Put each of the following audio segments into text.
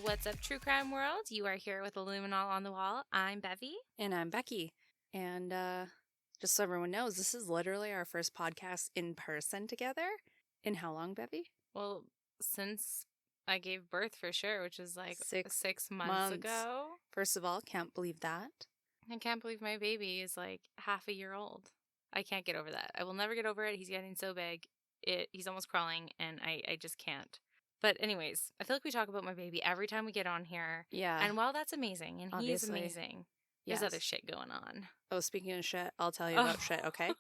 What's up, True Crime World? You are here with Illuminal on the Wall. I'm Bevy. And I'm Becky. And just so everyone knows, this is literally our first podcast in person together. In how long, Bevy? Well, since I gave birth for sure, which is like 6 months ago. First of all, can't believe that. I can't believe my baby is like half a year old. I can't get over that. I will never get over it. He's getting so big. He's almost crawling, and I just can't. But anyways, I feel like we talk about my baby every time we get on here. Yeah. And while that's amazing, and Obviously. he's amazing, there's other shit going on. Oh, speaking of shit, I'll tell you about shit, okay?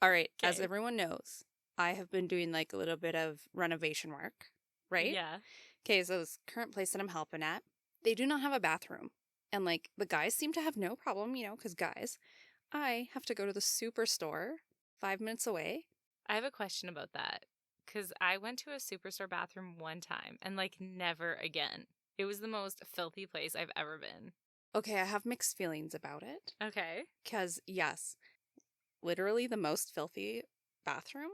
All right. Okay. As everyone knows, I have been doing like a little bit of renovation work, right? Yeah. Okay, so this current place that I'm helping at, they do not have a bathroom. And like the guys seem to have no problem, because guys, I have to go to the superstore 5 minutes away. I have a question about that. Because I went to a superstore bathroom one time and like never again. It was the most filthy place I've ever been. Okay, I have mixed feelings about it. Okay. Because, yes, literally the most filthy bathroom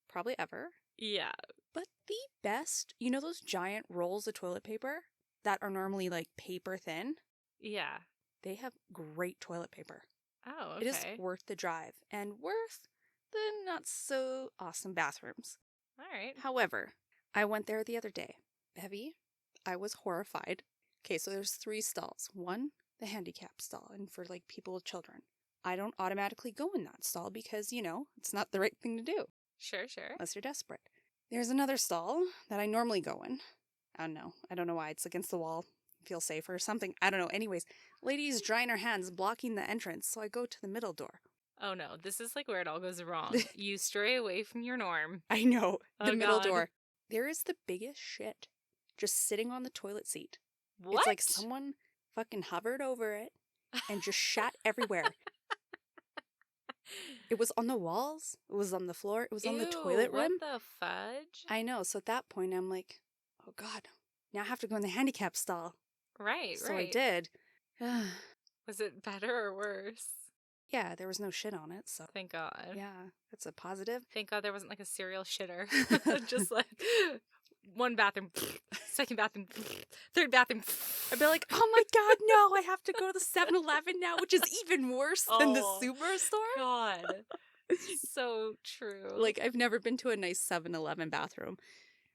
probably ever. Yeah. But the best, those giant rolls of toilet paper that are normally like paper thin? Yeah. They have great toilet paper. Oh, okay. It is worth the drive and worth the not so awesome bathrooms. All right. However, I went there the other day. Bevy, I was horrified. Okay, so there's 3 stalls. One, the handicap stall, and for like people with children. I don't automatically go in that stall because, it's not the right thing to do. Sure. Unless you're desperate. There's another stall that I normally go in. I don't know why. It's against the wall. Feel safer or something. I don't know. Anyways, lady's drying her hands, blocking the entrance, so I go to the middle door. Oh no, this is like where it all goes wrong. You stray away from your norm. I know. The middle God. door. There is the biggest shit just sitting on the toilet seat. What? It's like someone fucking hovered over it and just shat everywhere. It was on the walls. It was on the floor. It was on the toilet rim. What the fudge? I know. So at that point, I'm like, oh God, now I have to go in the handicap stall. Right. So I did. Was it better or worse? Yeah, there was no shit on it, so. Thank God. Yeah, that's a positive. Thank God there wasn't like a serial shitter. Just like one bathroom, second bathroom, third bathroom. I'd be like, oh my God, no, I have to go to the 7-Eleven now, which is even worse than the superstore. God. So true. Like, I've never been to a nice 7-Eleven bathroom.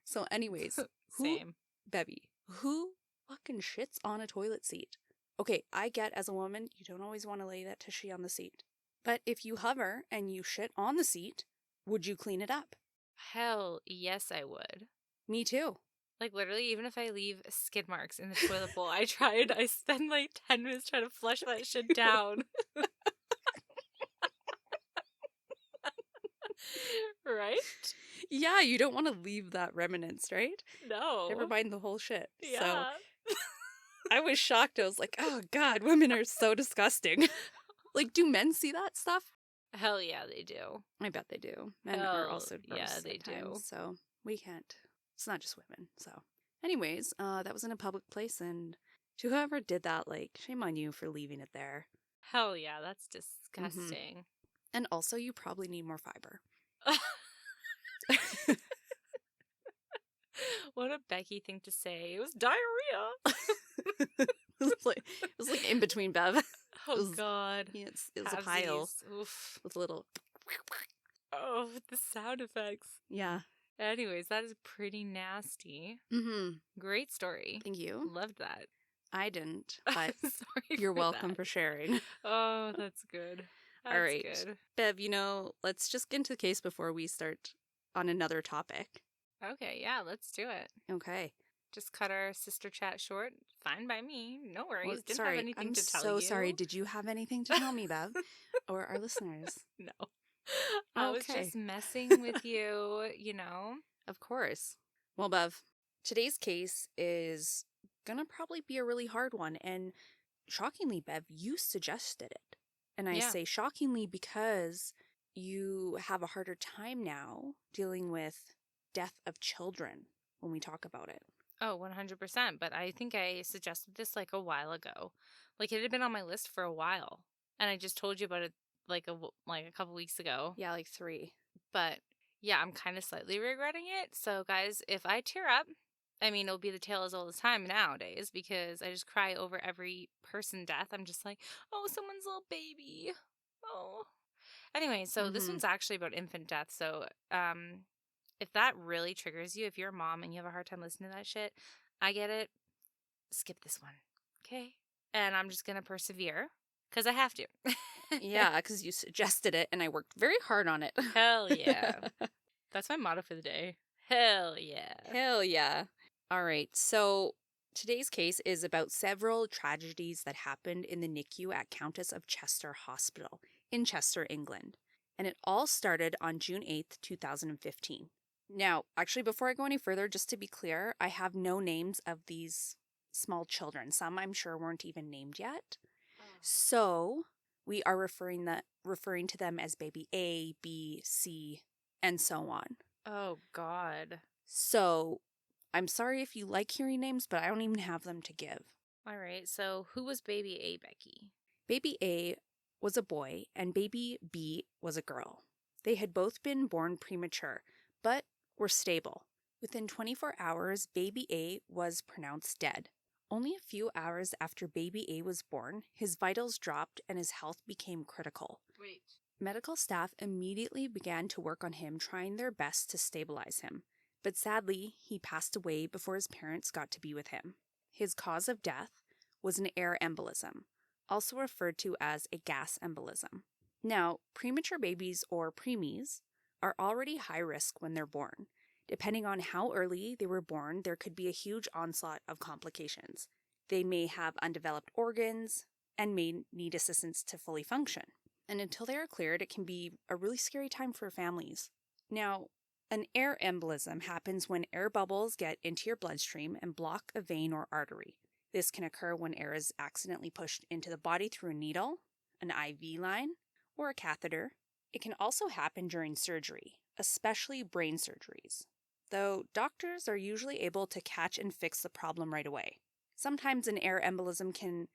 So anyways. Same. Bevy, who fucking shits on a toilet seat? Okay, I get as a woman, you don't always want to lay that tushy on the seat. But if you hover and you shit on the seat, would you clean it up? Hell yes, I would. Me too. Like literally, even if I leave skid marks in the toilet bowl, I spend like 10 minutes trying to flush that shit down. Right? Yeah, you don't want to leave that remnants, right? No. Never mind the whole shit. Yeah. So I was shocked. I was like, oh God, women are so disgusting. Like, do men see that stuff? Hell yeah, they do. I bet they do. Men are also gross they at times, do. so we can't. It's not just women. So anyways, that was in a public place, and to whoever did that, like, shame on you for leaving it there. Hell yeah, that's disgusting. Mm-hmm. And also, you probably need more fiber. What a Becky thing to say. It was diarrhea. It was like in between, Bev. Oh God. Yeah, it was a pile. Oof. With little. Oh, the sound effects. Yeah. Anyways, that is pretty nasty. Mm-hmm. Great story. Thank you. Loved that. I didn't, but sorry. You're welcome for sharing. Oh, that's good. That's all right. Good. Bev, let's just get into the case before we start on another topic. Okay, yeah, let's do it. Okay. Just cut our sister chat short. Fine by me. No worries. Well, Didn't sorry. have anything to tell you. you. So sorry. Did you have anything to tell me, Bev? Or our listeners? No. I was just messing with you, Of course. Well, Bev, today's case is gonna probably be a really hard one. And shockingly, Bev, you suggested it. And I say shockingly because you have a harder time now dealing with death of children when we talk about it. Oh, 100%. But I think I suggested this like a while ago. Like it had been on my list for a while. And I just told you about it like a couple weeks ago. Yeah, like 3. But yeah, I'm kind of slightly regretting it. So guys, if I tear up, I mean, it'll be the tale as old as time nowadays because I just cry over every person death. I'm just like, oh, someone's little baby. Oh. Anyway, so this Mm-hmm. one's actually about infant death. So, if that really triggers you, if you're a mom and you have a hard time listening to that shit, I get it. Skip this one. Okay. And I'm just going to persevere because I have to. Yeah, because you suggested it and I worked very hard on it. Hell yeah. That's my motto for the day. Hell yeah. Hell yeah. All right, so today's case is about several tragedies that happened in the NICU at Countess of Chester Hospital in Chester, England. And it all started on June 8th, 2015. Now, actually, before I go any further, just to be clear, I have no names of these small children. Some I'm sure weren't even named yet. So we are referring to them as baby A, B, C, and so on. Oh, God. So I'm sorry if you like hearing names, but I don't even have them to give. All right. So, who was baby A, Becky? Baby A was a boy and baby B was a girl. They had both been born premature, but were stable. Within 24 hours, baby A was pronounced dead. Only a few hours after baby A was born, his vitals dropped and his health became critical. Wait. Medical staff immediately began to work on him, trying their best to stabilize him. But sadly, he passed away before his parents got to be with him. His cause of death was an air embolism, also referred to as a gas embolism. Now, premature babies or preemies are already high risk when they're born. Depending on how early they were born, there could be a huge onslaught of complications. They may have undeveloped organs and may need assistance to fully function. And until they are cleared, it can be a really scary time for families. Now, an air embolism happens when air bubbles get into your bloodstream and block a vein or artery. This can occur when air is accidentally pushed into the body through a needle, an IV line, or a catheter. It can also happen during surgery, especially brain surgeries, though doctors are usually able to catch and fix the problem right away. Sometimes an air embolism can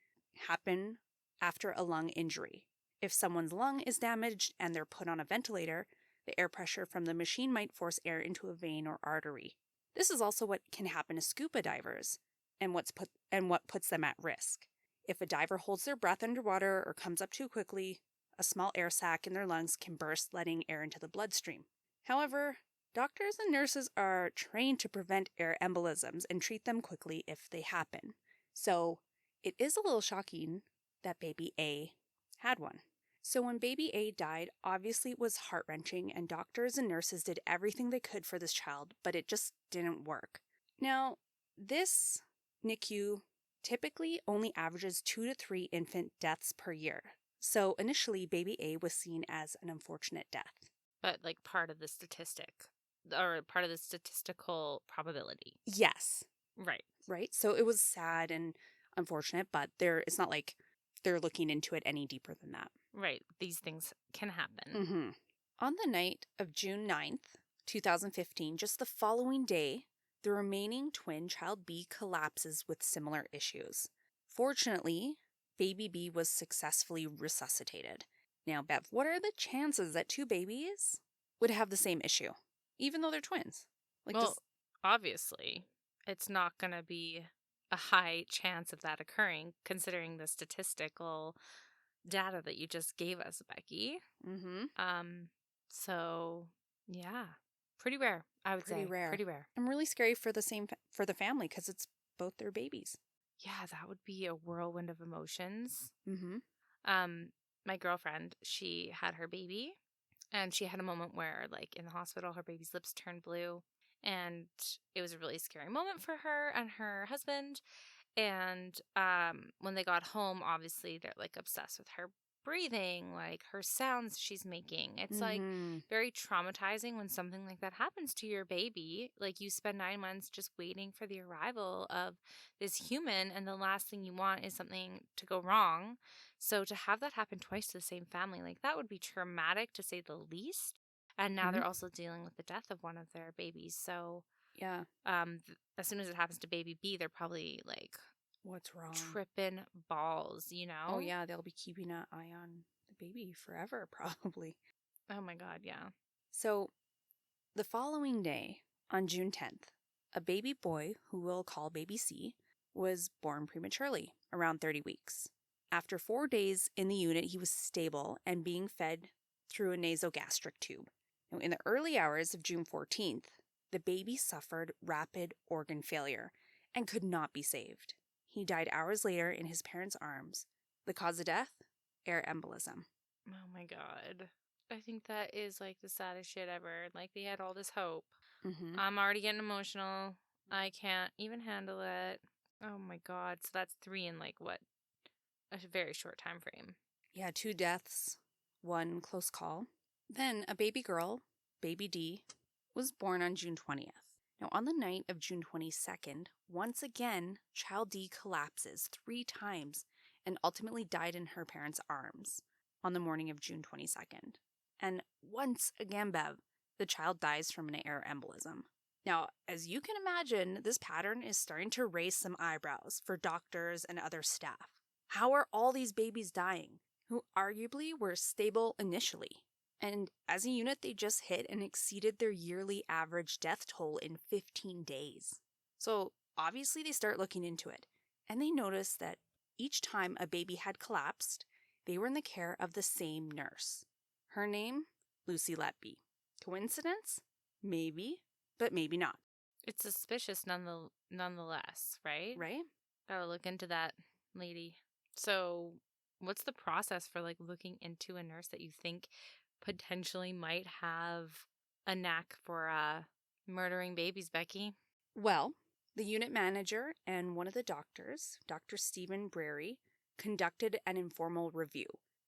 happen after a lung injury. If someone's lung is damaged and they're put on a ventilator, the air pressure from the machine might force air into a vein or artery. This is also what can happen to scuba divers and what puts them at risk. If a diver holds their breath underwater or comes up too quickly, a small air sac in their lungs can burst, letting air into the bloodstream. However, doctors and nurses are trained to prevent air embolisms and treat them quickly if they happen. So, it is a little shocking that baby A had one. So when baby A died, obviously it was heart-wrenching and doctors and nurses did everything they could for this child, but it just didn't work. Now, this NICU typically only averages 2 to 3 infant deaths per year. So initially, baby A was seen as an unfortunate death. But like part of the statistic or part of the statistical probability. Yes. Right. Right? So it was sad and unfortunate, but it's not like they're looking into it any deeper than that. Right. These things can happen. Mm-hmm. On the night of June 9th, 2015, just the following day, the remaining twin child B collapses with similar issues. Fortunately, baby B was successfully resuscitated. Now, Bev, what are the chances that two babies would have the same issue, even though they're twins? Obviously, it's not going to be a high chance of that occurring, considering the statistical data that you just gave us, Becky. Mm-hmm. So yeah, pretty rare. I would say pretty rare. I'm really scary for the family because it's both their babies. Yeah, that would be a whirlwind of emotions. Mm-hmm. My girlfriend, she had her baby, and she had a moment where, like, in the hospital, her baby's lips turned blue, and it was a really scary moment for her and her husband. And when they got home, obviously they're like obsessed with her breathing, like her sounds she's making. It's like very traumatizing when something like that happens to your baby. Like you spend 9 months just waiting for the arrival of this human, and the last thing you want is something to go wrong. So to have that happen twice to the same family, like that would be traumatic to say the least. And now they're also dealing with the death of one of their babies. So yeah. As soon as it happens to baby B, they're probably like, what's wrong? Tripping balls, you know? Oh, yeah. They'll be keeping an eye on the baby forever, probably. Oh, my God. Yeah. So the following day, on June 10th, a baby boy, who we'll call baby C, was born prematurely, around 30 weeks. After 4 days in the unit, he was stable and being fed through a nasogastric tube. Now, in the early hours of June 14th, the baby suffered rapid organ failure and could not be saved. He died hours later in his parents' arms. The cause of death? Air embolism. Oh my God. I think that is like the saddest shit ever. Like they had all this hope. Mm-hmm. I'm already getting emotional. I can't even handle it. Oh my God. So that's 3 in like what? A very short time frame. Yeah, 2 deaths, 1 close call. Then a baby girl, baby D, was born on June 20th. Now, on the night of June 22nd, once again, child D collapses 3 times and ultimately died in her parents' arms on the morning of June 22nd. And once again, Bev, the child dies from an air embolism. Now, as you can imagine, this pattern is starting to raise some eyebrows for doctors and other staff. How are all these babies dying, who arguably were stable initially? And as a unit, they just hit and exceeded their yearly average death toll in 15 days. So obviously, they start looking into it, and they notice that each time a baby had collapsed, they were in the care of the same nurse. Her name? Lucy Letby. Coincidence? Maybe, but maybe not. It's suspicious nonetheless, right? Right? Gotta look into that lady. So, what's the process for like looking into a nurse that you think potentially might have a knack for murdering babies, Becky? Well, the unit manager and one of the doctors, Dr. Stephen Brary, conducted an informal review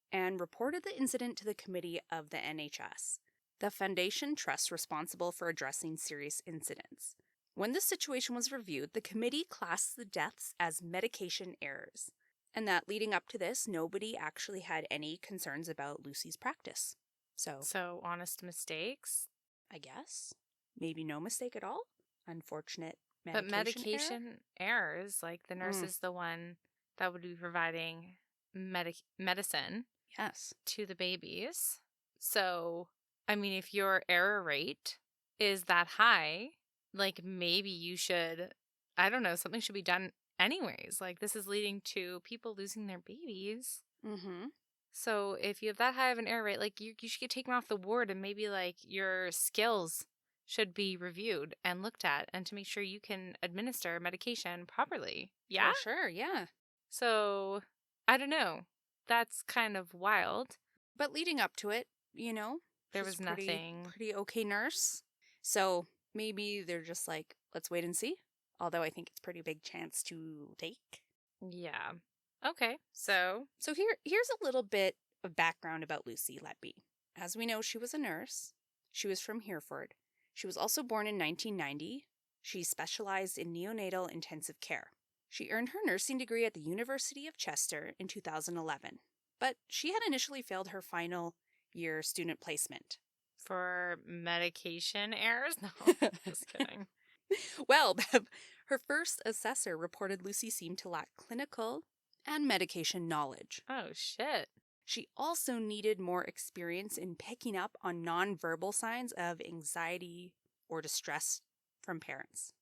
and reported the incident to the committee of the NHS, the foundation trust responsible for addressing serious incidents. When the situation was reviewed, the committee classed the deaths as medication errors, and that leading up to this, nobody actually had any concerns about Lucy's practice. So, honest mistakes? I guess, maybe no mistake at all. Unfortunate But medication error. medication errors, like the nurse is the one that would be providing medicine Yes. to the babies. So, I mean, if your error rate is that high, like maybe you should, I don't know, something should be done anyways. Like this is leading to people losing their babies. Mm-hmm. So if you have that high of an error rate, like you should get taken off the ward and maybe like your skills should be reviewed and looked at and to make sure you can administer medication properly. Yeah? For sure, yeah. So I don't know. That's kind of wild. But leading up to it, There she's was pretty nothing. okay nurse. So maybe they're just like, let's wait and see. Although I think it's pretty big chance to take. Yeah. Okay. So So here's a little bit of background about Lucy Letby. As we know, she was a nurse. She was from Hereford. She was also born in 1990. She specialized in neonatal intensive care. She earned her nursing degree at the University of Chester in 2011, but she had initially failed her final year student placement. for medication errors? No, just kidding. Well, Bev, her first assessor reported Lucy seemed to lack clinical and medication knowledge. Oh, shit. She also needed more experience in picking up on nonverbal signs of anxiety or distress from parents.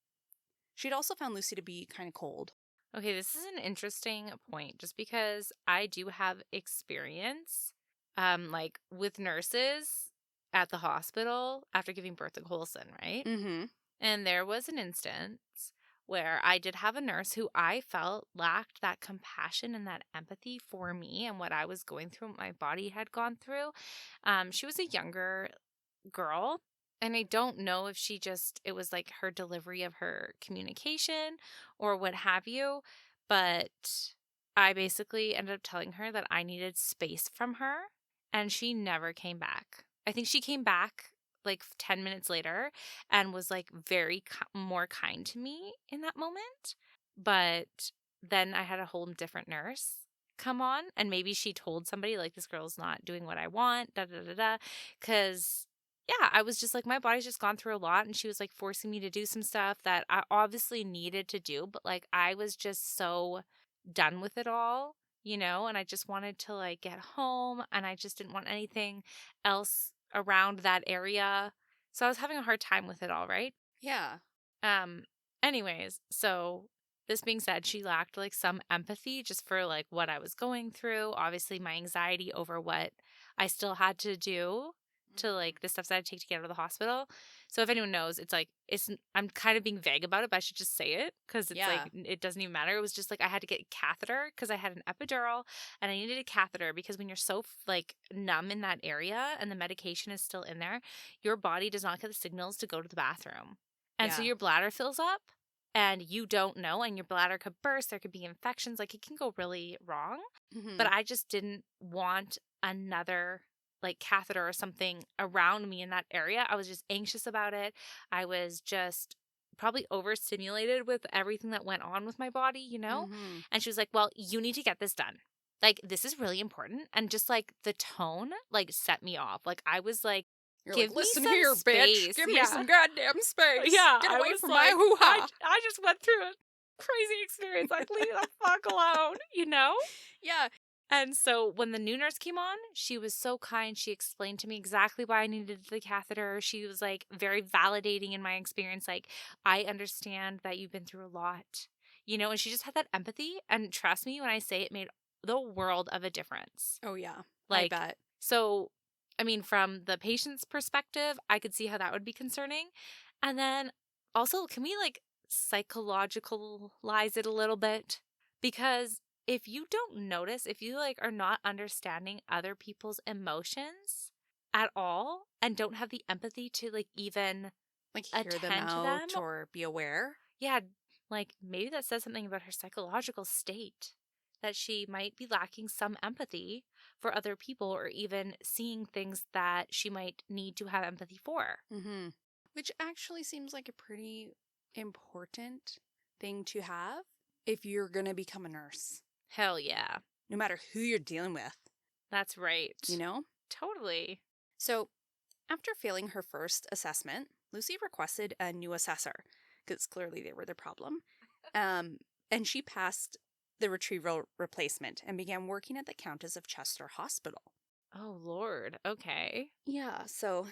She'd also found Lucy to be kind of cold. Okay, this is an interesting point just because I do have experience like with nurses at the hospital after giving birth to Colson, right? Mm-hmm. And there was an instance where I did have a nurse who I felt lacked that compassion and that empathy for me and what I was going through, what my body had gone through. She was a younger girl. And I don't know if it was like her delivery of her communication or what have you. But I basically ended up telling her that I needed space from her. And she never came back. I think she came back like 10 minutes later and was like very more kind to me in that moment. But then I had a whole different nurse come on, and maybe she told somebody like, this girl's not doing what I want, da da da da. Because yeah, I was just like, my body's just gone through a lot, and she was like forcing me to do some stuff that I obviously needed to do, but like I was just so done with it all, and I just wanted to like get home, and I just didn't want anything else around that area. So I was having a hard time with it all, right? Yeah. Um Anyways, so this being said, she lacked like some empathy just for like what I was going through. Obviously, my anxiety over what I still had to do to like the steps I had to take to get out of the hospital. So if anyone knows, it's like I'm kind of being vague about it, but I should just say it because it's Yeah. like it doesn't even matter. It was just like I had to get a catheter because I had an epidural and I needed a catheter because when you're so like numb in that area and the medication is still in there, your body does not get the signals to go to the bathroom. And so Yeah. your bladder fills up and you don't know, and your bladder could burst. There could be infections. Like it can go really wrong. But I just didn't want another like catheter or something around me in that area. I was just anxious about it. I was just probably overstimulated with everything that went on with my body, you know? And she was like, well, you need to get this done. Like, this is really important. And just like the tone, like, set me off. Like, I was like, You're give like, me listen some here, space. bitch. Give me some goddamn space. Yeah. Get I away was from like, my hoo-ha. I just went through a crazy experience. Like, leave the fuck alone, you know? Yeah. And so when the new nurse came on, she was so kind. She explained to me exactly why I needed the catheter. She was like very validating in my experience. Like, I understand that you've been through a lot, you know, and she just had that empathy. And trust me when I say it made the world of a difference. Oh, yeah. Like, I bet. So, I mean, from the patient's perspective, I could see how that would be concerning. And then also, can we like psychologicalize it a little bit? Because if you don't notice, if you like are not understanding other people's emotions at all and don't have the empathy to like even Like hear them attend to them, out or be aware. yeah, like maybe that says something about her psychological state, that she might be lacking some empathy for other people or even seeing things that she might need to have empathy for. Which actually seems like a pretty important thing to have if you're going to become a nurse. Hell yeah. No matter who you're dealing with. That's right. You know? Totally. So, after failing her first assessment, Lucy requested a new assessor, because clearly they were the problem. And she passed the retrieval replacement and began working at the Countess of Chester Hospital. Oh, Lord. Okay. Yeah, so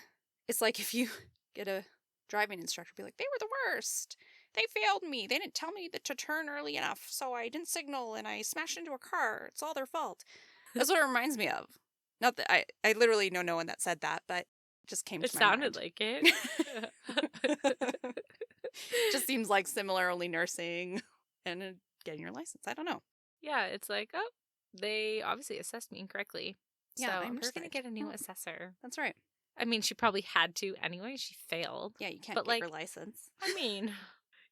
it's like if you get a driving instructor, be like, they were the worst. They failed me. They didn't tell me to turn early enough, so I didn't signal and I smashed into a car. It's all their fault. That's what it reminds me of. Not that I literally know no one that said that, but it just came to my mind. It sounded like it. Just seems like similar, only nursing and getting your license. I don't know. Yeah, it's like, oh, they obviously assessed me incorrectly. Yeah, so we're going to get a new assessor. That's right. I mean, she probably had to anyway. She failed. Yeah, you can't get your license. I mean,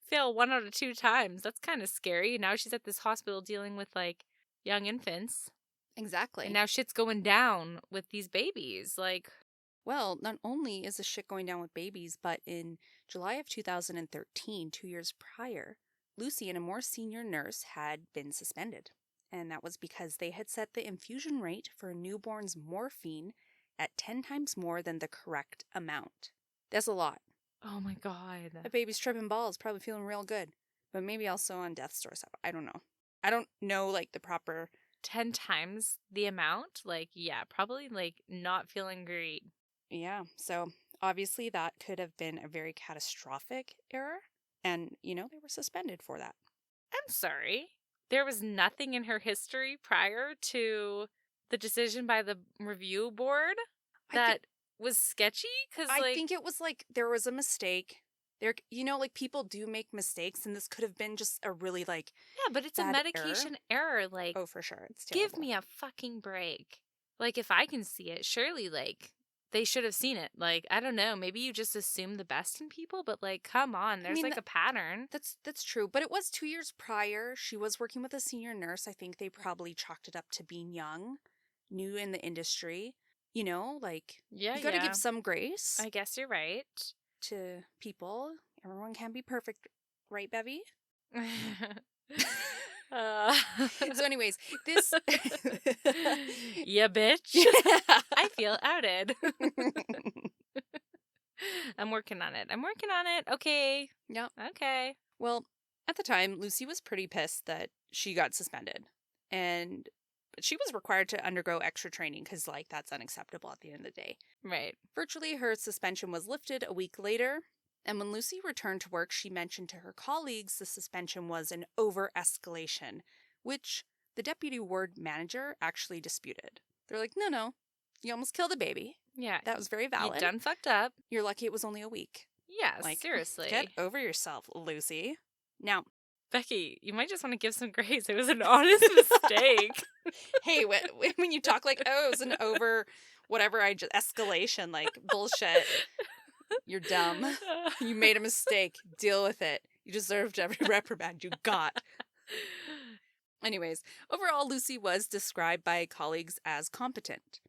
fail 1 out of 2 times. That's kind of scary. Now she's at this hospital dealing with like young infants. Exactly. And now shit's going down with these babies. Like, well, not only is the shit going down with babies, but in July of 2013, 2 years prior, Lucy and a more senior nurse had been suspended. And that was because they had set the infusion rate for a newborn's morphine at 10 times more than the correct amount. That's a lot. oh my God. That baby's tripping balls, probably feeling real good. But maybe also on death's door. I don't know. I don't know, like, the proper... 10 times the amount? Like, yeah, probably, like, not feeling great. Yeah, so obviously that could have been a very catastrophic error. And, you know, they were suspended for that. I'm sorry. There was nothing in her history prior to the decision by the review board that was sketchy? Because I think it was like there was a mistake. There, you know, like people do make mistakes, and this could have been just a really like yeah, but it's a medication error. Like, oh, for sure, it's terrible. Give me a fucking break. Like, if I can see it, surely like they should have seen it. Like, I don't know, maybe you just assume the best in people, but like, come on, there's like a pattern. That's true, but it was 2 years prior. She was working with a senior nurse. I think they probably chalked it up to being young, new in the industry. You know, like you got to give some grace. I guess you're right. To people, everyone can't be perfect, right, Bevy? So anyways, this yeah, bitch. I feel outed. I'm working on it. Okay. Yep. Okay. Well, at the time, Lucy was pretty pissed that she got suspended. But she was required to undergo extra training because, like, that's unacceptable at the end of the day. Right. Virtually, her suspension was lifted a week later. And when Lucy returned to work, she mentioned to her colleagues the suspension was an over-escalation, which the deputy ward manager actually disputed. They're like, no, you almost killed a baby. Yeah. That was very You valid. done fucked up. You're lucky it was only a week. Yeah, Like, seriously. get over yourself, Lucy. Now, Becky, you might just want to give some grace. It was an honest mistake. Hey, when you talk like, oh, it was an over whatever, escalation, like, bullshit. You're dumb. You made a mistake. Deal with it. You deserved every reprimand you got. Anyways, overall, Lucy was described by colleagues as competent.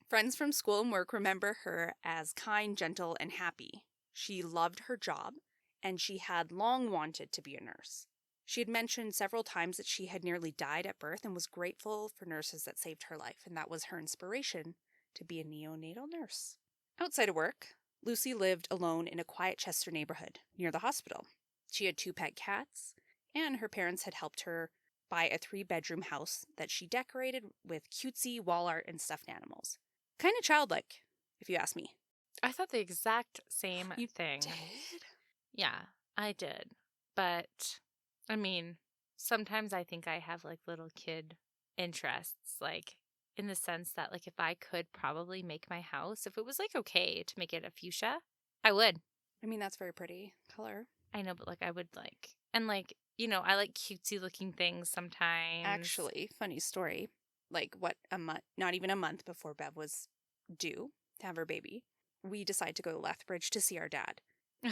Friends from school and work remember her as kind, gentle, and happy. She loved her job, and she had long wanted to be a nurse. She had mentioned several times that she had nearly died at birth and was grateful for nurses that saved her life, and that was her inspiration to be a neonatal nurse. Outside of work, Lucy lived alone in a quiet Chester neighborhood near the hospital. She had 2 pet cats, and her parents had helped her buy a 3-bedroom house that she decorated with cutesy wall art and stuffed animals. Kind of childlike, if you ask me. I thought the exact same You thing. did? Yeah, I did. But, I mean, sometimes I think I have, like, little kid interests, like, in the sense that, like, if I could probably make my house, if it was, like, okay to make it a fuchsia, I would. I mean, that's very pretty color. I know, but, like, I would, like, and, like, you know, I like cutesy-looking things sometimes. Actually, funny story. Like, not even a month before Bev was due to have her baby, we decide to go to Lethbridge to see our dad.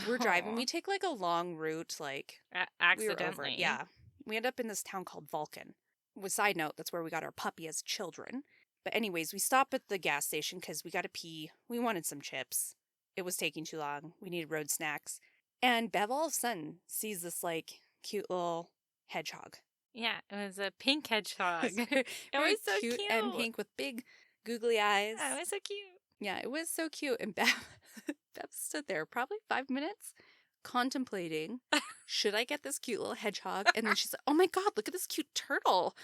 We're driving. We take, like, a long route, like, accidentally. we were over it. Yeah. We end up in this town called Vulcan. With side note, that's where we got our puppy as children. But anyways, we stop at the gas station because we got to pee. We wanted some chips. It was taking too long. We needed road snacks. And Bev all of a sudden sees this, like, cute little hedgehog. Yeah, it was a pink hedgehog. It was so cute. And pink with big googly eyes. Yeah, it was so cute. Yeah, it was so cute. And Bev stood there probably 5 minutes contemplating, should I get this cute little hedgehog? And then she's like, oh my God, look at this cute turtle.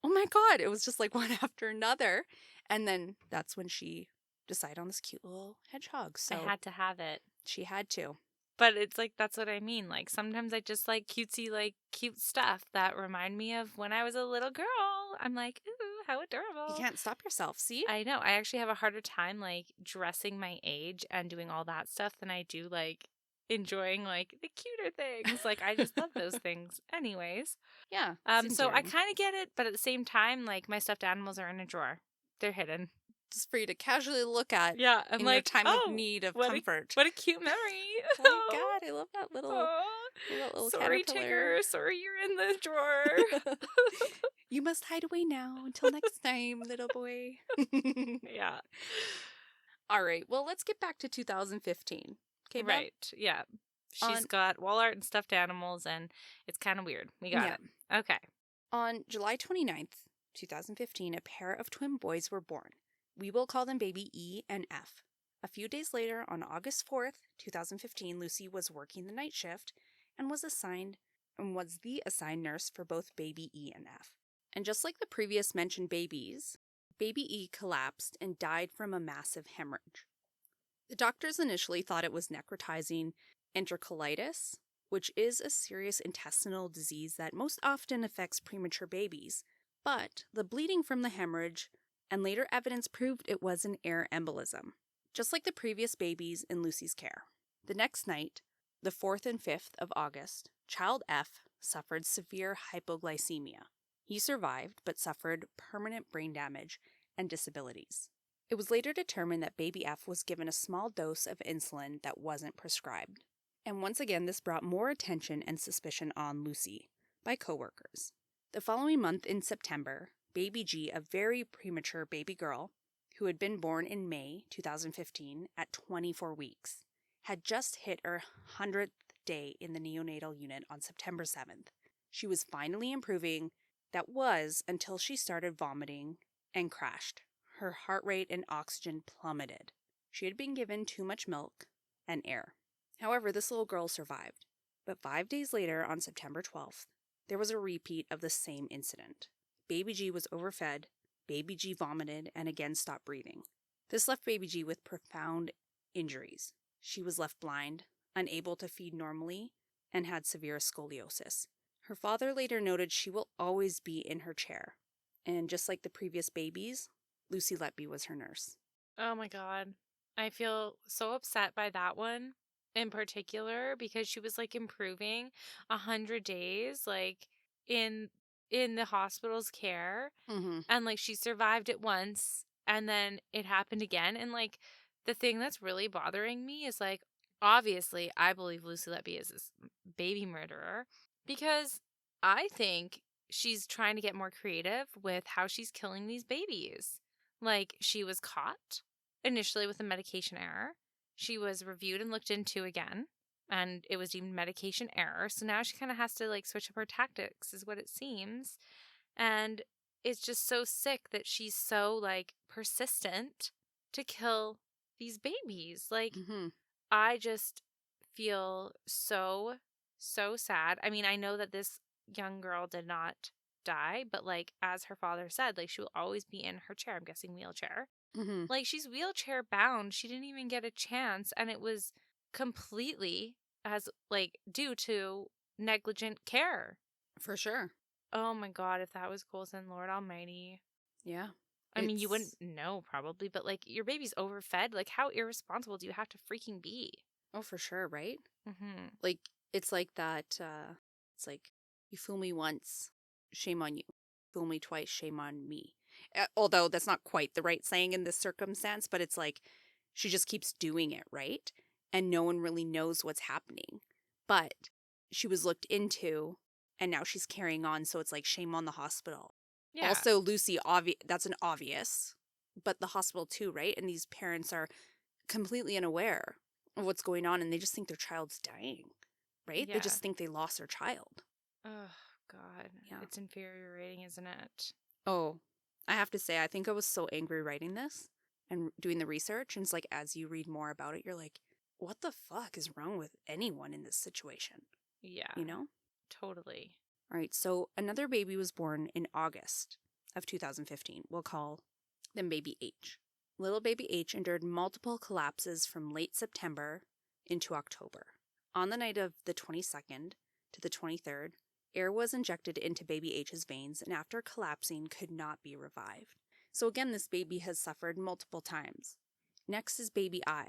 Oh my God. It was just like one after another. And then that's when she decided on this cute little hedgehog. So I had to have it. She had to. But it's like, that's what I mean. Like, sometimes I just like cutesy, like, cute stuff that remind me of when I was a little girl. I'm like, ooh, how adorable. You can't stop yourself, see? I know. I actually have a harder time, like, dressing my age and doing all that stuff than I do, like, enjoying, like, the cuter things. Like, I just love those things anyways. Yeah. So I kind of get it, but at the same time, like, my stuffed animals are in a drawer. They're hidden. Just for you to casually look at. Yeah, I'm in like, your time of need of comfort. What a cute memory. Oh my God, I love that little sorry, caterpillar. Tigger. Sorry, you're in the drawer. You must hide away now until next time, little boy. Yeah. All right. Well, let's get back to 2015. Okay, Bev? Right. Yeah. She's got wall art and stuffed animals, and it's kind of weird. We got it. Okay. On July 29th, 2015, a pair of twin boys were born. We will call them baby E and F. A few days later, on August 4th, 2015, Lucy was working the night shift and was the assigned nurse for both baby E and F. And just like the previous mentioned babies, baby E collapsed and died from a massive hemorrhage. The doctors initially thought it was necrotizing enterocolitis, which is a serious intestinal disease that most often affects premature babies. But the bleeding from the hemorrhage and later evidence proved it was an air embolism, just like the previous babies in Lucy's care. The next night, the 4th and 5th of August, child F suffered severe hypoglycemia. He survived, but suffered permanent brain damage and disabilities. It was later determined that baby F was given a small dose of insulin that wasn't prescribed. And once again, this brought more attention and suspicion on Lucy by coworkers. The following month in September, baby G, a very premature baby girl who had been born in May 2015 at 24 weeks, had just hit her 100th day in the neonatal unit on September 7th. She was finally improving. That was until she started vomiting and crashed. Her heart rate and oxygen plummeted. She had been given too much milk and air. However, this little girl survived. But 5 days later, on September 12th, there was a repeat of the same incident. Baby G was overfed, baby G vomited, and again stopped breathing. This left baby G with profound injuries. She was left blind, unable to feed normally, and had severe scoliosis. Her father later noted she will always be in her chair. And just like the previous babies, Lucy Letby was her nurse. Oh my God. I feel so upset by that one in particular because she was like improving 100 days like in the hospital's care, Mm-hmm. and like she survived it once and then it happened again. And like the thing that's really bothering me is like obviously I believe Lucy Letby is this baby murderer because I think she's trying to get more creative with how she's killing these babies. Like she was caught initially with a medication error. She was reviewed and looked into again, and it was deemed medication error. So now she kind of has to like switch up her tactics, is what it seems. And it's just so sick that she's so like persistent to kill these babies. Like, Mm-hmm. I just feel so, so sad. I mean, I know that this young girl did not die, but like, as her father said, like, she will always be in her chair. I'm guessing wheelchair. Mm-hmm. Like, she's wheelchair bound. She didn't even get a chance. And it was completely as like due to negligent care. For sure. Oh my God, if that was Coulson, Lord Almighty. Yeah. I mean, you wouldn't It's, know probably, but like your baby's overfed. Like, how irresponsible do you have to freaking be? oh, for sure, right? Mm-hmm. Like, it's like that, it's like, you fool me once, shame on you. Fool me twice, shame on me. Although that's not quite the right saying in this circumstance, but it's like, she just keeps doing it, right? And no one really knows what's happening. But she was looked into, and now she's carrying on, so it's like, shame on the hospital. Yeah. Also, Lucy, that's an obvious, but the hospital too, right? And these parents are completely unaware of what's going on, and they just think their child's dying, right? They Yeah. just think they lost their child. Oh, God. Yeah. It's infuriating, isn't it? Oh, I have to say, I think I was so angry writing this and doing the research. And it's like, as you read more about it, you're like, what the fuck is wrong with anyone in this situation? Yeah. You know? Totally. All right. So another baby was born in August of 2015. We'll call them baby H. Little baby H endured multiple collapses from late September into October. On the night of the 22nd to the 23rd, air was injected into baby H's veins and after collapsing could not be revived. So again, this baby has suffered multiple times. Next is baby I.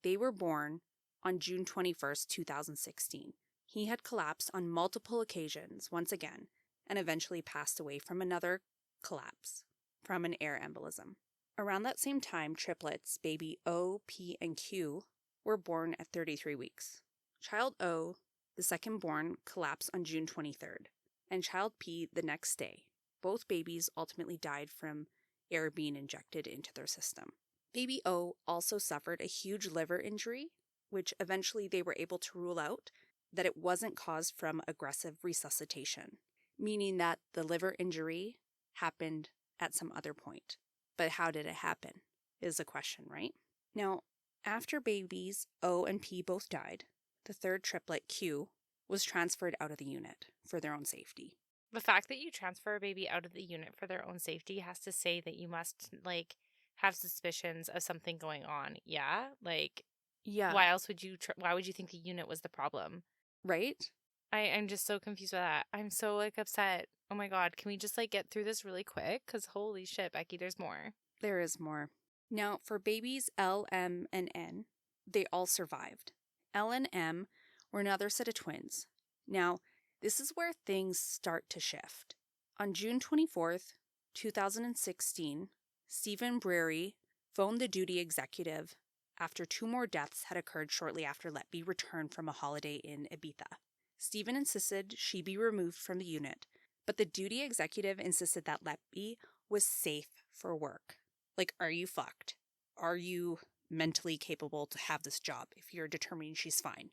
They were born on June 21st, 2016. He had collapsed on multiple occasions once again and eventually passed away from another collapse from an air embolism. Around that same time, triplets, baby O, P, and Q, were born at 33 weeks. Child O, the second born, collapsed on June 23rd, and child P the next day. Both babies ultimately died from air being injected into their system. Baby O also suffered a huge liver injury, which eventually they were able to rule out that it wasn't caused from aggressive resuscitation, meaning that the liver injury happened at some other point. But how did it happen is a question, right? Now, after babies O and P both died, the third triplet, Q, was transferred out of the unit for their own safety. The fact that you transfer a baby out of the unit for their own safety has to say that you must, like, have suspicions of something going on. Yeah? Like, Yeah. why else would you, why would you think the unit was the problem? Right? I'm just so confused by that. I'm so, like, upset. Oh my God. Can we just, like, get through this really quick? Because holy shit, Becky, there's more. There is more. Now, for babies L, M, and N, they all survived. L and M were another set of twins. Now, this is where things start to shift. On June 24th, 2016, Stephen Breary phoned the duty executive after 2 more deaths had occurred shortly after Letby returned from a holiday in Ibiza. Stephen insisted she be removed from the unit, but the duty executive insisted that Letby was safe for work. Like, are you fucked? Are you mentally capable to have this job if you're determining she's fine?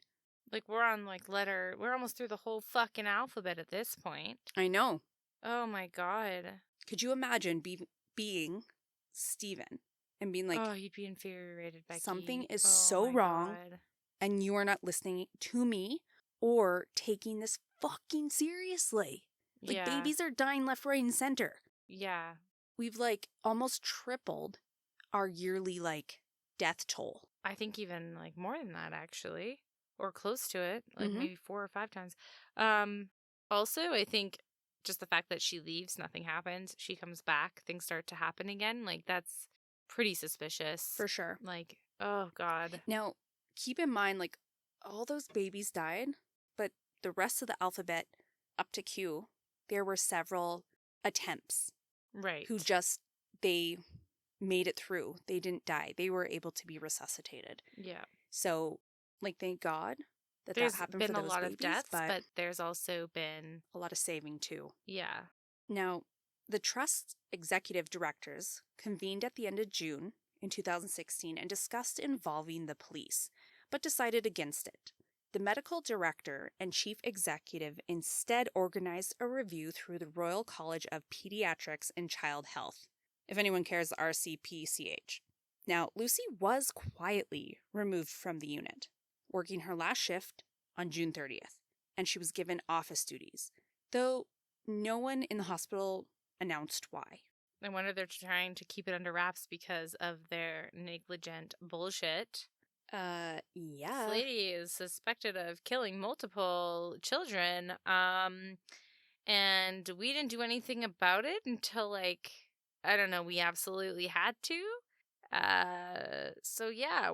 Like, we're on, like, we're almost through the whole fucking alphabet at this point. I know. Oh my God. Could you imagine being Steven and being like, Oh, you'd be infuriated, Becky. something is Oh so my wrong God. and you are not listening to me or taking this fucking seriously? Like, Yeah. babies are dying left, right, and center. Yeah. We've, like, almost tripled our yearly, like, death toll. I think even, like, more than that, actually. or close to it, like Mm-hmm. maybe 4 or 5 times. Um, Also, I think just the fact that she leaves, nothing happens. She comes back, things start to happen again. Like, that's pretty suspicious. For sure. Like, oh God. Now, keep in mind, like, all those babies died, but the rest of the alphabet up to Q, there were several attempts who Right. just, they made it through. They didn't die. They were able to be resuscitated. Yeah. So, like, thank God that that There's happened for been a those lot of babies, deaths, but but there's also been, a lot of saving too. yeah. Now, the Trust's executive directors convened at the end of June in 2016 and discussed involving the police, but decided against it. The medical director and chief executive instead organized a review through the Royal College of Pediatrics and Child Health. If anyone cares, RCPCH. Now, Lucy was quietly removed from the unit, working her last shift on June 30th, and she was given office duties, though no one in the hospital announced why. I wonder they're trying to keep it under wraps because of their negligent bullshit. This Yeah. lady is suspected of killing multiple children. And we didn't do anything about it until, like, I don't know, we absolutely had to. So yeah,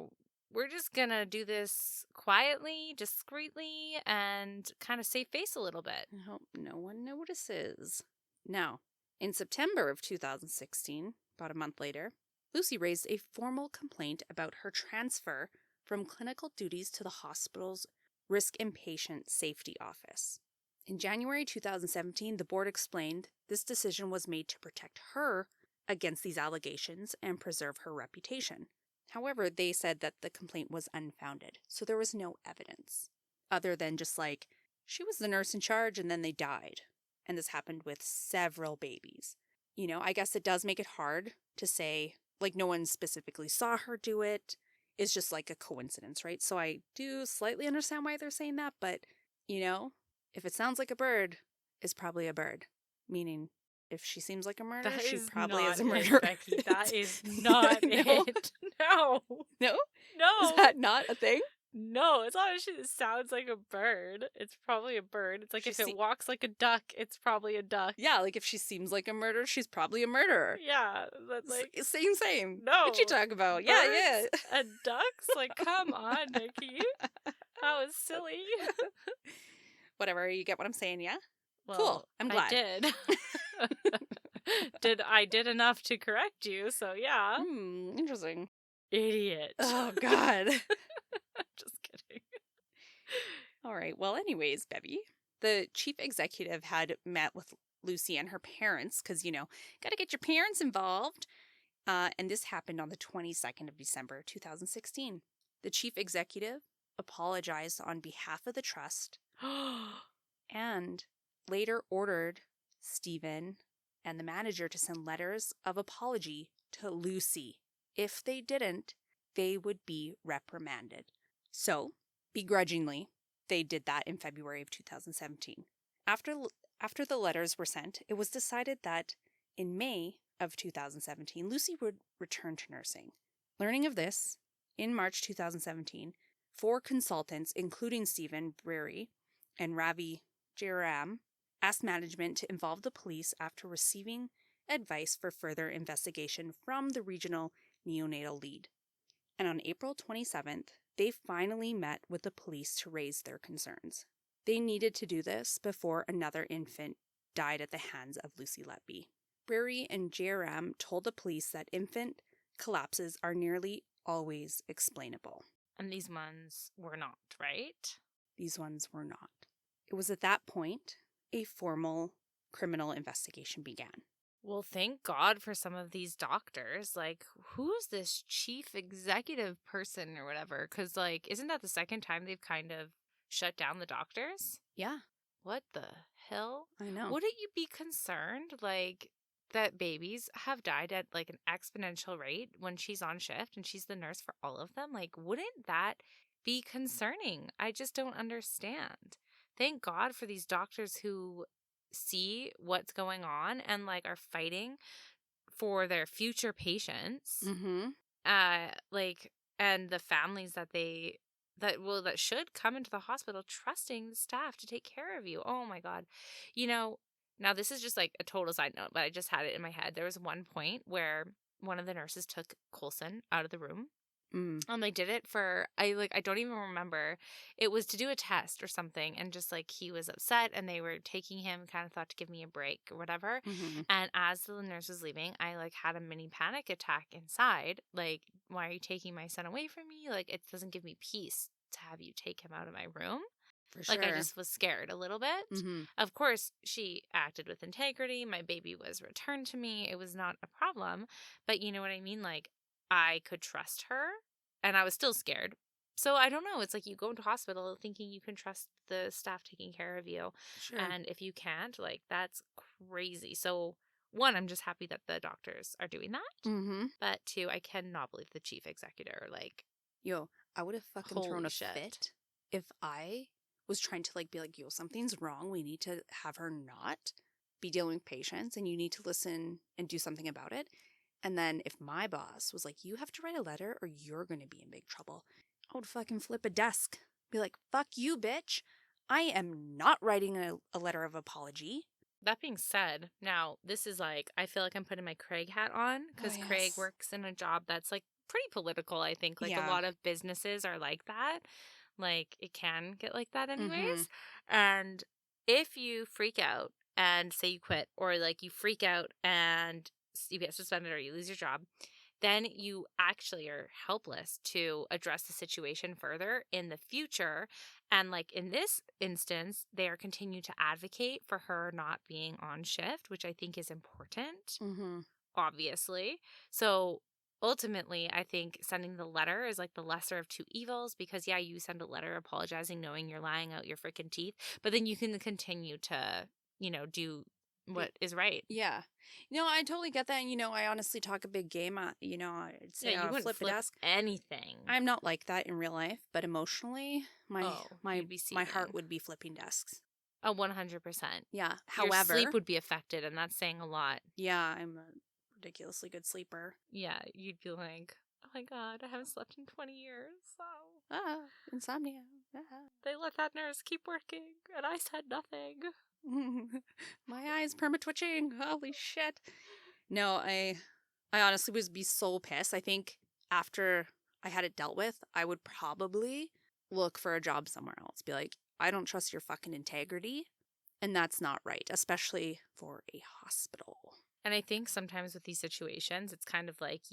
we're just gonna do this quietly, discreetly, and kind of save face a little bit. I hope no one notices. Now, in September of 2016, about a month later, Lucy raised a formal complaint about her transfer from clinical duties to the hospital's Risk and Patient Safety Office. In January 2017, the board explained this decision was made to protect her against these allegations and preserve her reputation. However, they said that the complaint was unfounded, so there was no evidence, other than just like, she was the nurse in charge and then they died. And this happened with several babies. You know, I guess it does make it hard to say, like, no one specifically saw her do it. It's just like a coincidence, right? So I do slightly understand why they're saying that, but, you know, if it sounds like a bird, it's probably a bird. Meaning, if she seems like a murderer, That she is probably not is a it, murderer. Becky. That is not No? it. No. No? Is No. that not a thing? No, it's not. It sounds like a bird. It's probably a bird. It's like She if it walks like a duck, it's probably a duck. Yeah, like if she seems like a murderer, she's probably a murderer. Yeah, that like Same. no. What you talk about? Birds Yeah. and ducks? Like, come on, Nikki. That was silly. Whatever, you get what I'm saying, yeah? Well, Cool. I'm glad. I did enough to correct you, so yeah. Interesting. Idiot. Oh, God. Just kidding. All right. Well, anyways, Bevy, the chief executive had met with Lucy and her parents because, you know, got to get your parents involved. And this happened on the 22nd of December, 2016. The chief executive apologized on behalf of the trust and later ordered Stephen and the manager to send letters of apology to Lucy. If they didn't, they would be reprimanded. So, begrudgingly, they did that in February of 2017. After the letters were sent, it was decided that in May of 2017, Lucy would return to nursing. Learning of this, in March 2017, 4 consultants, including Stephen Breary and Ravi Jairam, asked management to involve the police after receiving advice for further investigation from the regional neonatal lead. And on April 27th, they finally met with the police to raise their concerns. They needed to do this before another infant died at the hands of Lucy Letby. Breary and Jairam told the police that infant collapses are nearly always explainable. And these ones were not, right? These ones were not. It was at that point a formal criminal investigation began. Well, thank God for some of these doctors. Like, who's this chief executive person or whatever? Because, like, isn't that the second time they've kind of shut down the doctors? Yeah. What the hell? I know. Wouldn't you be concerned, like, that babies have died at, like, an exponential rate when she's on shift and she's the nurse for all of them? Like, wouldn't that be concerning? I just don't understand. Thank God for these doctors who see what's going on and, like, are fighting for their future patients. Mm-hmm. Like, and the families that they that should come into the hospital trusting the staff to take care of you. Oh my God. You know, now this is just like a total side note, but I just had it in my head. There was one point where one of the nurses took Coulson out of the room. Mm. They did it for I don't even remember. It was to do a test or something, and just like he was upset and they were taking him, kind of thought to give me a break or whatever. Mm-hmm. And as the nurse was leaving, I like had a mini panic attack inside. Like, why are you taking my son away from me? Like, it doesn't give me peace to have you take him out of my room. For Like, I sure. just was scared a little bit. Mm-hmm. Of course, she acted with integrity. My baby was returned to me. It was not a problem. But you know what I mean? Like, I could trust her, and I was still scared. So I don't know. It's like you go into hospital thinking you can trust the staff taking care of you. Sure. And if you can't, like, that's crazy. So, one, I'm just happy that the doctors are doing that. Mm-hmm. But two, I cannot believe the chief executor, like, Yo, I would have fucking thrown holy a shit. fit if I was trying to like be like, yo, something's wrong. We need to have her not be dealing with patients and you need to listen and do something about it. And then if my boss was like, you have to write a letter or you're going to be in big trouble, I would fucking flip a desk. Be like, fuck you, bitch. I am not writing a letter of apology. That being said, now this is like, I feel like I'm putting my Craig hat on because Craig works in a job that's like pretty political, I think. Like, a lot of businesses are like that. Like, it can get like that anyways. And if you freak out and say you quit, or like you freak out and you get suspended or you lose your job, then you actually are helpless to address the situation further in the future. And like in this instance, they are continue to advocate for her not being on shift, which I think is important, obviously. So ultimately, I think sending the letter is like the lesser of two evils, because yeah, you send a letter apologizing knowing you're lying out your freaking teeth, but then you can continue to, do what is right. Yeah. I totally get that. And, I honestly talk a big game. I'd say Yeah, you wouldn't flip a flip desk. anything. I'm not like that in real life, but emotionally, my you'd be my heart seething. would be flipping desks. Oh, 100%. Yeah. Your However, sleep would be affected, and that's saying a lot. yeah, I'm a ridiculously good sleeper. Yeah, you'd be like, oh my God, I haven't slept in 20 years. Insomnia. They let that nurse keep working, and I said nothing. My eyes perma twitching. Holy shit. No, I honestly would be so pissed. I think after I had it dealt with, I would probably look for a job somewhere else. Be like, I don't trust your fucking integrity. And that's not right, especially for a hospital. And I think sometimes with these situations, it's kind of like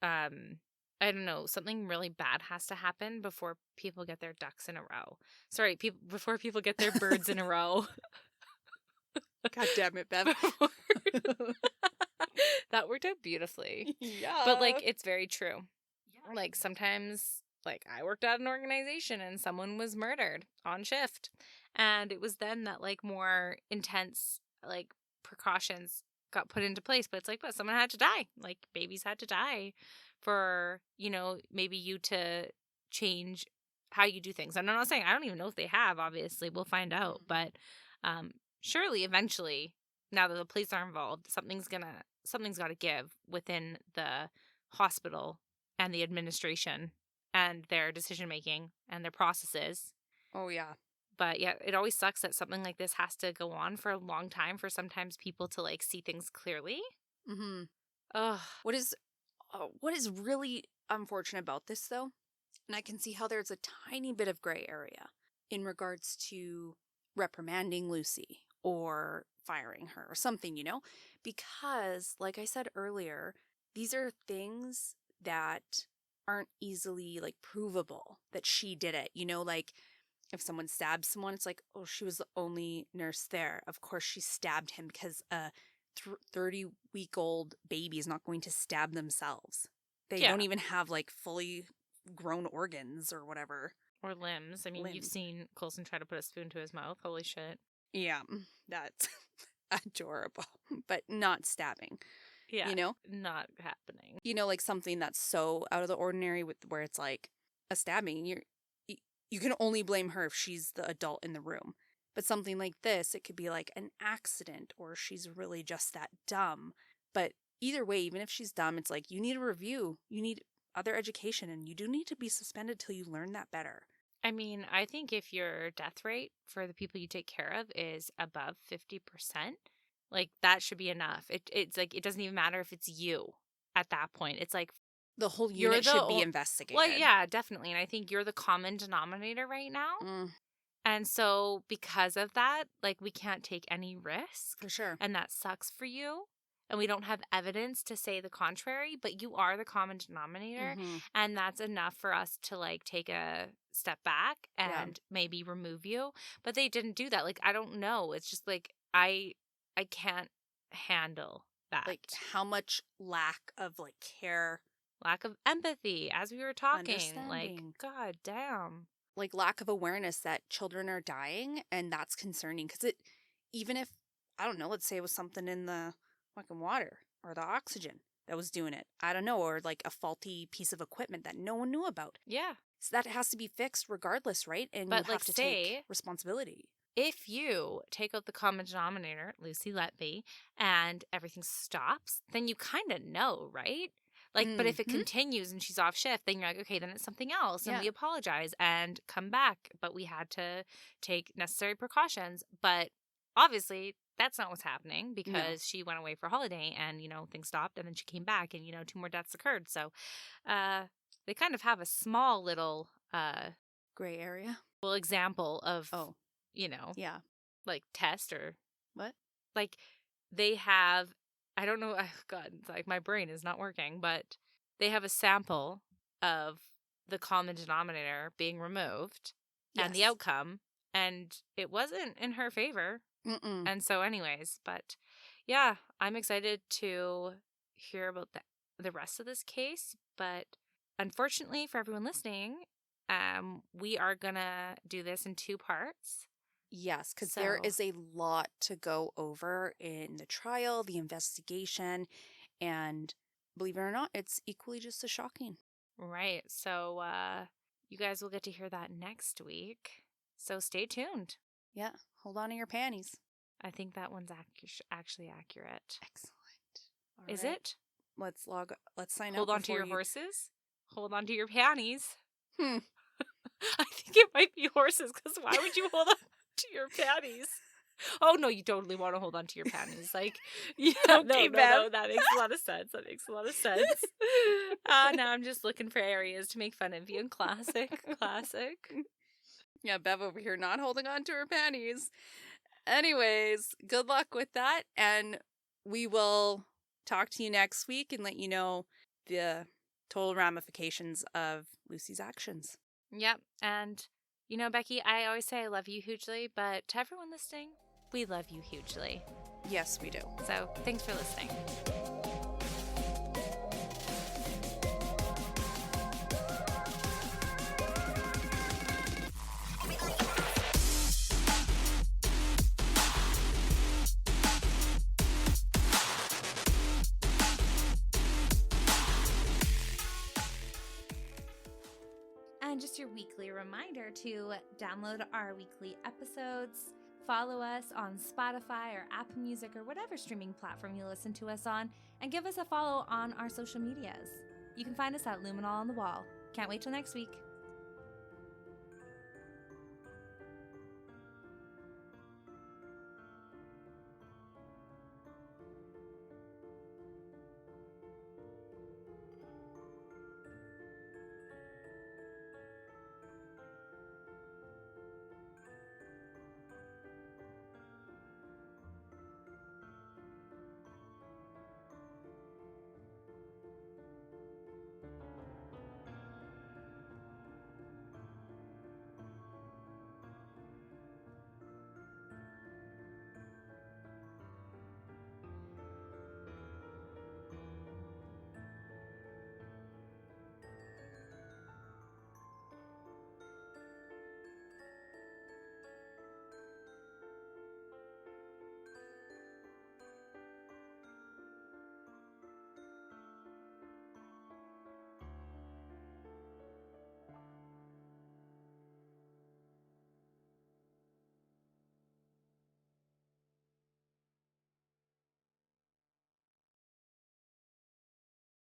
I don't know, something really bad has to happen before people get their ducks in a row. Sorry, before people get their birds in a row. God damn it, Bev. That worked out beautifully. Yeah. But like, it's very true. Yeah. Like, sometimes, like, I worked at an organization and someone was murdered on shift. And it was then that like more intense like precautions got put into place. But it's like, but someone had to die. Like, babies had to die for, maybe you to change how you do things. And I'm not saying, I don't even know if they have, obviously. We'll find out. But surely eventually, now that the police are involved, something's got to give within the hospital and the administration and their decision making and their processes. Oh yeah. But yeah, it always sucks that something like this has to go on for a long time for sometimes people to like see things clearly. Ugh. What is really unfortunate about this though, and I can see how there's a tiny bit of gray area in regards to reprimanding Lucy or firing her or something, because like I said earlier, these are things that aren't easily like provable that she did it, like if someone stabs someone, it's like, oh, she was the only nurse there. Of course she stabbed him, because a 30-week-old baby is not going to stab themselves. They don't even have like fully grown organs or whatever. Or limbs. I mean, you've seen Coulson try to put a spoon to his mouth. Holy shit. Yeah, that's adorable. But not stabbing. Yeah, not happening. Like something that's so out of the ordinary where it's like a stabbing. You can only blame her if she's the adult in the room. But something like this, it could be like an accident, or she's really just that dumb. But either way, even if she's dumb, it's like you need a review. You need other education, and you do need to be suspended till you learn that better. I mean, I think if your death rate for the people you take care of is above 50%, like that should be enough. It's like, it doesn't even matter if it's you at that point. It's like The whole you're unit the should be well, investigated. yeah, definitely. And I think you're the common denominator right now. Mm, And so because of that, like we can't take any risk. for sure. And that sucks for you. And we don't have evidence to say the contrary, but you are the common denominator. Mhm. And that's enough for us to like take a step back and maybe remove you. But they didn't do that. Like, I don't know. It's just like, I can't handle that. Like how much lack of like care, Lack of empathy, as we were talking. Like, understanding, god damn. like lack of awareness that children are dying, and that's concerning because it, even if, I don't know, let's say it was something in the fucking water or the oxygen that was doing it, I don't know, or like a faulty piece of equipment that no one knew about. Yeah. So that has to be fixed regardless, right? And But you like, have to say, take responsibility. if you take out the common denominator, Lucy Letby, and everything stops, then you kind of know, right? Like, but if it Mhm. continues and she's off shift, then you're like, okay, then it's something else. And Yeah. we apologize and come back. But we had to take necessary precautions. But obviously, that's not what's happening because she went away for holiday and, you know, things stopped and then she came back and, you know, 2 more deaths occurred. So they kind of have a small little Gray area. example of, Oh, you know, yeah. like test or What? like they have, I don't know, god, it's like my brain is not working, but they have a sample of the common denominator being removed and the Yes. outcome, and it wasn't in her favor. Mm-mm. And so anyways, but yeah, I'm excited to hear about the rest of this case, but unfortunately for everyone listening, we are gonna do this in 2 parts. Yes, because there So is a lot to go over in the trial, the investigation, and believe it or not, it's equally just as shocking. right. So you guys will get to hear that next week. So stay tuned. Yeah, hold on to your panties. I think that one's actually accurate. Excellent. All Is right. it? Let's sign Hold out on to before your you. horses. Hold on to your panties. Hmm. I think it might be horses, because why would you hold on to your panties? Oh no, you totally want to hold on to your panties. Like, yeah, Okay, Bev. that makes a lot of sense. That makes a lot of sense. Now I'm just looking for areas to make fun of you. Classic. Yeah, Bev over here not holding on to her panties. Anyways, good luck with that, and we will talk to you next week and let you know the total ramifications of Lucy's actions. Yep. And, you know, Becky, I always say I love you hugely, but to everyone listening, we love you hugely. Yes, we do. So thanks for listening. And just your weekly reminder to download our weekly episodes, follow us on Spotify or Apple Music or whatever streaming platform you listen to us on, and give us a follow on our social medias. You can find us at Luminol on the Wall. Can't wait till next week.